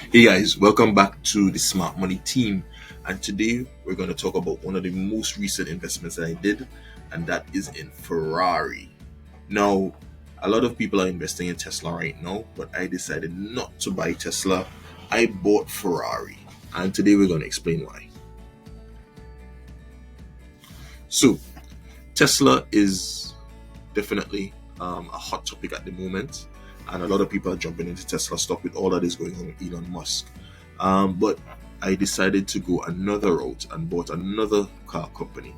Hey guys, welcome back to the Smart Money team. And today we're going to talk about one of the most recent investments that I did, and that is in Ferrari. Now, a lot of people are investing in Tesla right now, but I decided not to buy Tesla. I bought Ferrari, and today we're going to explain why. So, Tesla is definitely a hot topic at the moment, and a lot of people are jumping into Tesla stock with all that is going on with Elon Musk. But I decided to go another route and bought another car company,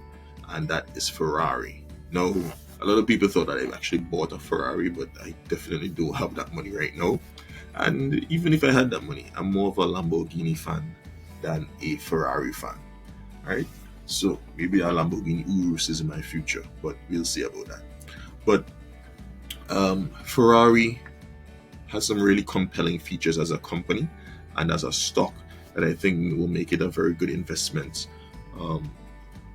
and that is Ferrari. Now, a lot of people thought that I actually bought a Ferrari, but I definitely don't have that money right now. And even if I had that money, I'm more of a Lamborghini fan than a Ferrari fan, right? So maybe a Lamborghini Urus is in my future, but we'll see about that. But Ferrari has some really compelling features as a company and as a stock that I think will make it a very good investment, um,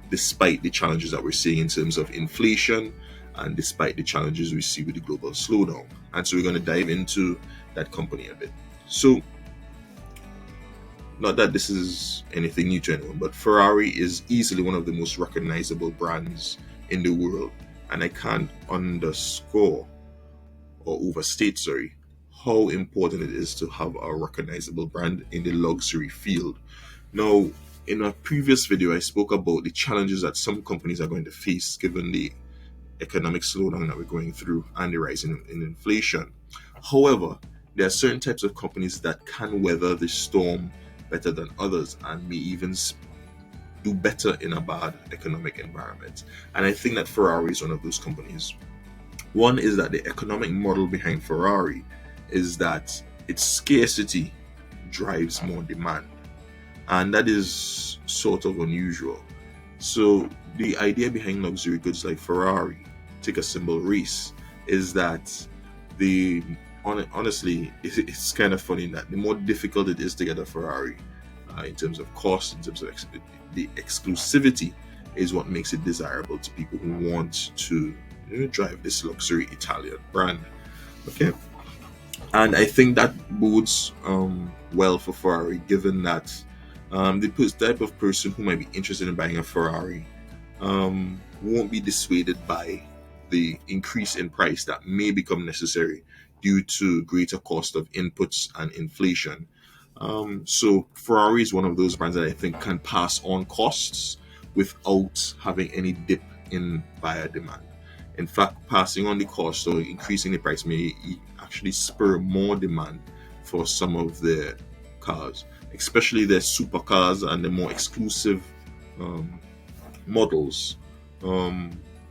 despite the challenges that we're seeing in terms of inflation and despite the challenges we see with the global slowdown. And so we're going to dive into that company a bit. So, not that this is anything new to anyone, but Ferrari is easily one of the most recognizable brands in the world. And I can't underscore or overstate, sorry, how important it is to have a recognizable brand in the luxury field. Now, in a previous video, I spoke about the challenges that some companies are going to face given the economic slowdown that we're going through and the rise in inflation. However, there are certain types of companies that can weather the storm better than others and may even do better in a bad economic environment. And I think that Ferrari is one of those companies. One is that the economic model behind Ferrari is that its scarcity drives more demand, and that is sort of unusual. So, the idea behind luxury goods like Ferrari, take a simple race, is that the honestly, it's kind of funny that the more difficult it is to get a Ferrari, in terms of cost, in terms of the exclusivity, is what makes it desirable to people who want to drive this luxury Italian brand. Okay, and I think that bodes well for Ferrari, given that the type of person who might be interested in buying a Ferrari won't be dissuaded by the increase in price that may become necessary due to greater cost of inputs and inflation. So Ferrari is one of those brands that I think can pass on costs without having any dip in buyer demand. In fact, passing on the cost or increasing the price may actually spur more demand for some of their cars, especially their supercars and the more exclusive um, models.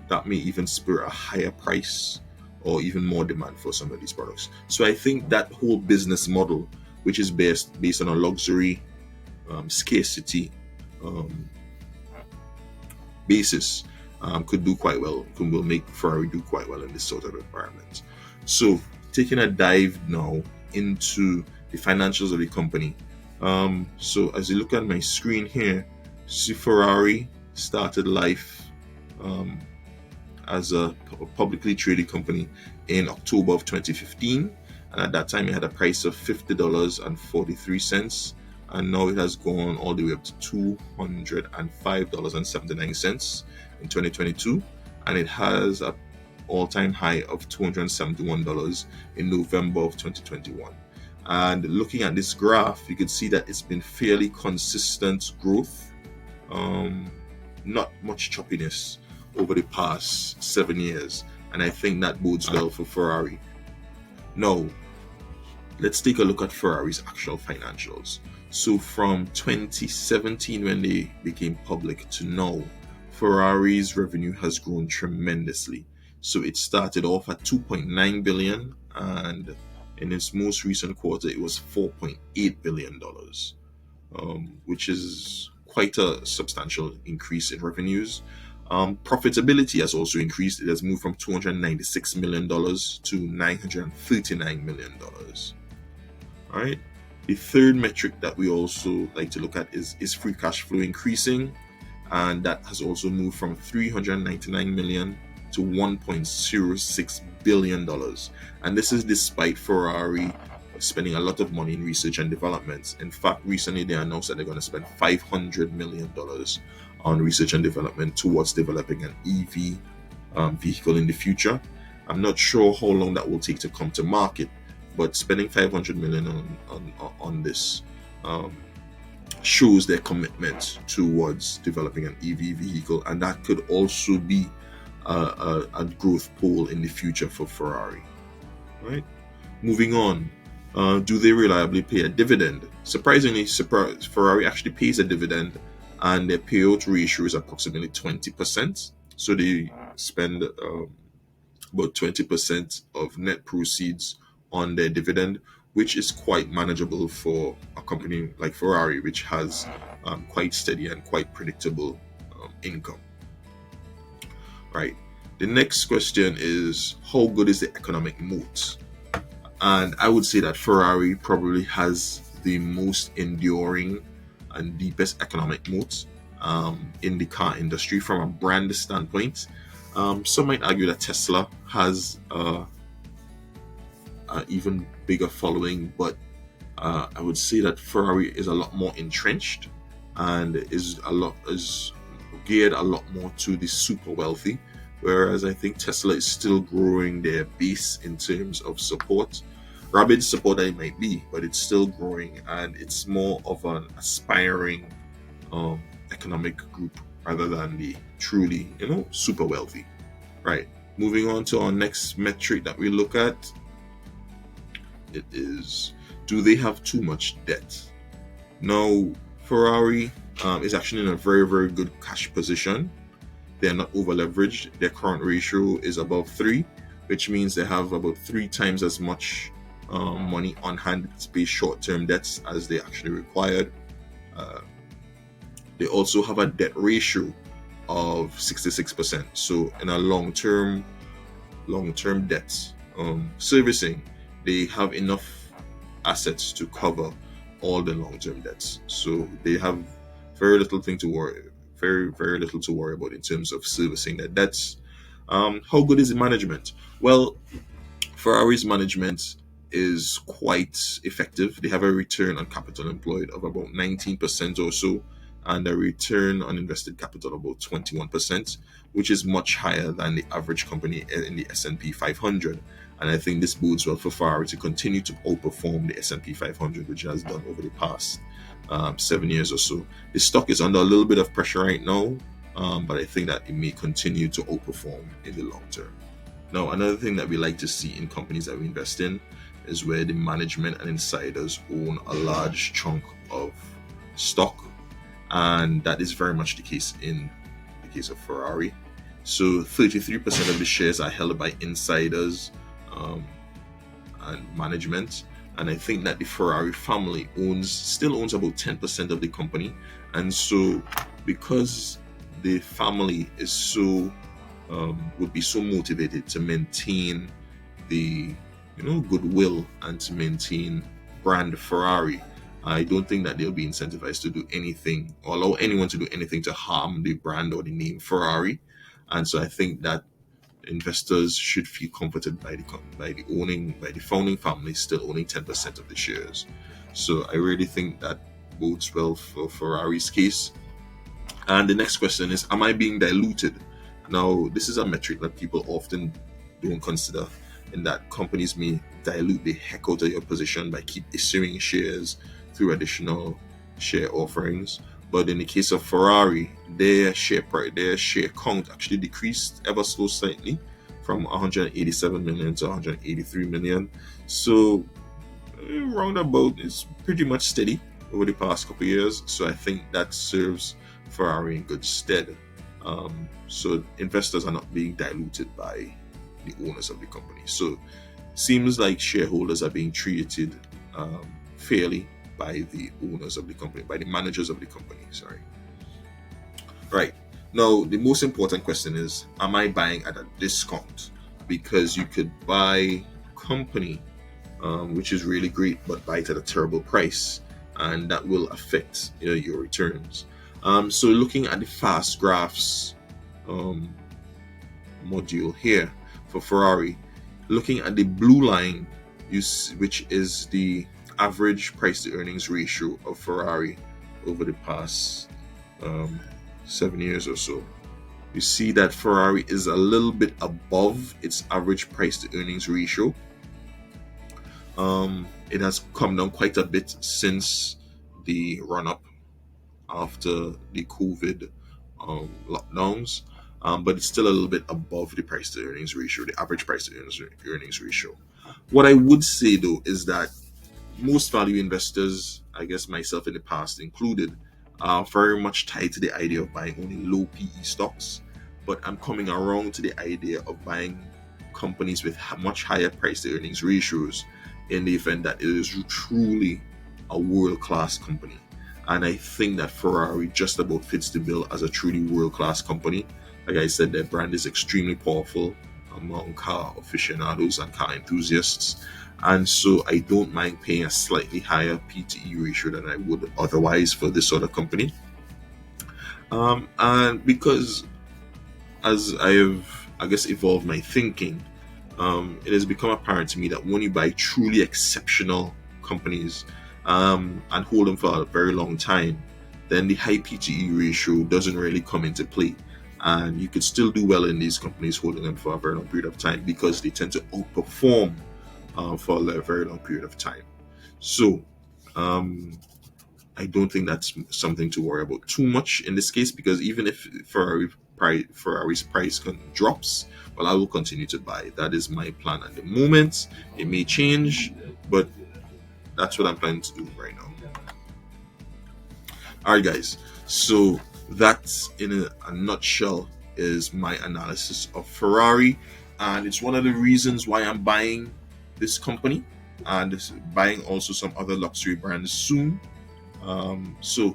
That may even spur a higher price or even more demand for some of these products. So I think that whole business model, which is based on a luxury scarcity um, basis, could do quite well. Will make Ferrari do quite well in this sort of environment. So, taking a dive now into the financials of the company. So, as you look at my screen here, see Ferrari started life um, as a publicly traded company in October of 2015, and at that time it had a price of $50.43, and now it has gone all the way up to $205.79 in 2022, and it has a all-time high of $271 in November of 2021. And looking at this graph, you can see that it's been fairly consistent growth, not much choppiness over the past 7 years, and I think that bodes well for Ferrari. Now, let's take a look at Ferrari's actual financials. So from 2017, when they became public, to now, Ferrari's revenue has grown tremendously. So it started off at 2.9 billion, and in its most recent quarter it was 4.8 billion dollars, which is quite a substantial increase in revenues. Profitability has also increased. It has moved from $296 million to $939 million. All right. The third metric that we also like to look at is free cash flow increasing, and that has also moved from $399 million to $1.06 billion. And this is despite Ferrari spending a lot of money in research and development. In fact, recently they announced that they're going to spend $500 million on research and development towards developing an EV vehicle in the future. I'm not sure how long that will take to come to market, but spending 500 million on this shows their commitment towards developing an EV vehicle, and that could also be a growth pole in the future for Ferrari. Right. Moving on, do they reliably pay a dividend? Surprisingly, Ferrari actually pays a dividend, and their payout ratio is approximately 20%. So they spend about 20% of net proceeds on their dividend, which is quite manageable for a company like Ferrari, which has quite steady and quite predictable income. Right. The next question is, how good is the economic moat? And I would say that Ferrari probably has the most enduring and deepest economic moat in the car industry from a brand standpoint. Some might argue that Tesla has an even bigger following, but I would say that Ferrari is a lot more entrenched and is geared a lot more to the super wealthy, whereas I think Tesla is still growing their base in terms of support. Rabid support that it might be, but it's still growing, and it's more of an aspiring economic group rather than the truly, super wealthy. Right. Moving on to our next metric that we look at, it is, do they have too much debt? Now, Ferrari is actually in a very, very good cash position. They're not over leveraged. Their current ratio is above 3, which means they have about 3 times as much money on hand to pay short-term debts as they actually required. They also have a debt ratio of 66%. So in a long-term debt servicing, they have enough assets to cover all the long-term debts. So they have very little to worry about in terms of servicing their debts. How good is the management? Well, Ferrari's management is quite effective. They have a return on capital employed of about 19% or so, and a return on invested capital of about 21%, which is much higher than the average company in the S&P 500. And I think this bodes well for Ferrari to continue to outperform the S&P 500, which it has done over the past 7 years or so. The stock is under a little bit of pressure right now, but I think that it may continue to outperform in the long term. Now, another thing that we like to see in companies that we invest in is where the management and insiders own a large chunk of stock, and that is very much the case in the case of Ferrari. So 33% of the shares are held by insiders and management, and I think that the Ferrari family still owns about 10% of the company. And so because the family is would be so motivated to maintain the goodwill and to maintain brand Ferrari, I don't think that they'll be incentivized to do anything or allow anyone to do anything to harm the brand or the name Ferrari. And so I think that investors should feel comforted by the founding family still owning 10% of the shares. So I really think that bodes well for Ferrari's case. And the next question is, am I being diluted? Now, this is a metric that people often don't consider, in that companies may dilute the heck out of your position by keep issuing shares through additional share offerings. But in the case of Ferrari, their share count actually decreased ever so slightly from 187 million to 183 million. So roundabout is pretty much steady over the past couple of years. So I think that serves Ferrari in good stead. So investors are not being diluted by the owners of the company. So seems like shareholders are being treated fairly by the owners of the company, by the managers of the company, sorry. Right. Now, the most important question is, am I buying at a discount? Because you could buy a company which is really great, but buy it at a terrible price, and that will affect your returns. So looking at the fast graphs module here for Ferrari, looking at the blue line which is the average price to earnings ratio of Ferrari over the past 7 years or so. You see that Ferrari is a little bit above its average price to earnings ratio. It has come down quite a bit since the run up after the COVID lockdowns, but it's still a little bit above the price to earnings ratio, the average price to earnings ratio. What I would say though is that most value investors, I guess myself in the past included, are very much tied to the idea of buying only low PE stocks. But I'm coming around to the idea of buying companies with much higher price to earnings ratios in the event that it is truly a world class company. And I think that Ferrari just about fits the bill as a truly world class company. Like I said, their brand is extremely powerful among car aficionados and car enthusiasts. And so I don't mind paying a slightly higher PTE ratio than I would otherwise for this sort of company. And because as I have, I guess, evolved my thinking, it has become apparent to me that when you buy truly exceptional companies and hold them for a very long time, then the high PTE ratio doesn't really come into play. And you could still do well in these companies holding them for a very long period of time because they tend to outperform for a very long period of time. So I don't think that's something to worry about too much in this case, because even if Ferrari's price drops, well, I will continue to buy. That is my plan at the moment. It may change, but that's what I'm planning to do right now. All right, guys. So that, in a nutshell, is my analysis of Ferrari, and it's one of the reasons why I'm buying this company and buying also some other luxury brands soon. So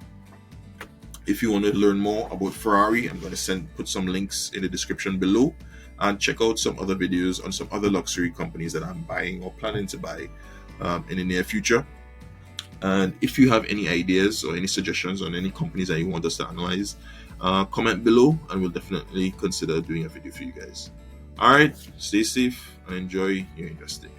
if you want to learn more about Ferrari, I'm going to put some links in the description below, and check out some other videos on some other luxury companies that I'm buying or planning to buy in the near future. And if you have any ideas or any suggestions on any companies that you want us to analyze, comment below and we'll definitely consider doing a video for you guys. All right, stay safe and enjoy your investing.